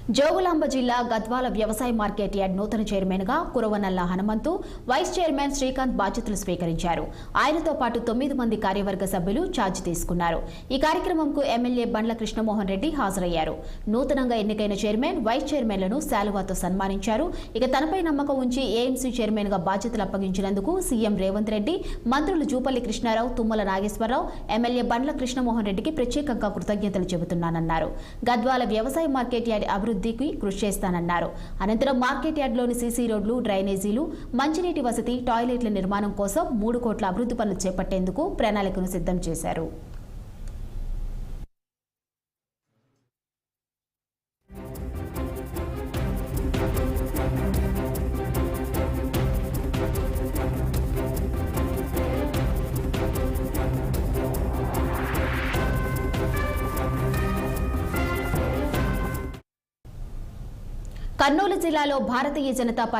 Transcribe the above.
జోగులాంబ జిల్లా గద్వాల వ్యవసాయ market yard నూతన చైర్మన్ గా కురవనల్ల హనుమంతు, వైస్ చైర్మన్ శ్రీకాంత్ బాధ్యతలు స్వీకరించారు. ఆయనతో పాటు 9 మంది కార్యవర్గ సభ్యులు ఛార్జ్ తీసుకున్నారు. ఈ కార్యక్రమంకు ఎమ్మెల్యే బండ్ల కృష్ణమోహన్ రెడ్డి హాజరయ్యారు. నూతనంగా ఎన్నికైన చైర్మన్, వైస్ చైర్మన్లను శాలువాతో సన్మానించారు. ఇక తనపై నమ్మకం ఉంచి ఏఎంసీ చైర్మన్ గా బాధ్యతలు అప్పగించినందుకు సీఎం రేవంత్ రెడ్డి, మంత్రులు జూపల్లి కృష్ణారావు, తుమ్మల నాగేశ్వరరావు, ఎమ్మెల్యే బండ్ల కృష్ణమోహన్ రెడ్డికి ప్రత్యేకంగా కృతజ్ఞతలు చెబుతున్నానన్నారు. గద్వాల వ్యవసాయ మార్కెట్ యార్డ్ అభివృద్ధికి కృషి చేస్తానన్నారు. అనంతరం మార్కెట్ యార్డ్లోని సీసీ రోడ్లు, డ్రైనేజీలు, మంచినీటి వసతి, టాయిలెట్ల నిర్మాణం కోసం 3 కోట్ల అభివృద్ధి పనులు చేపట్టేందుకు ప్రణాళికను సిద్ధం చేశారు. కర్నూలు జిల్లాలో భారతీయ జనతా పార్టీ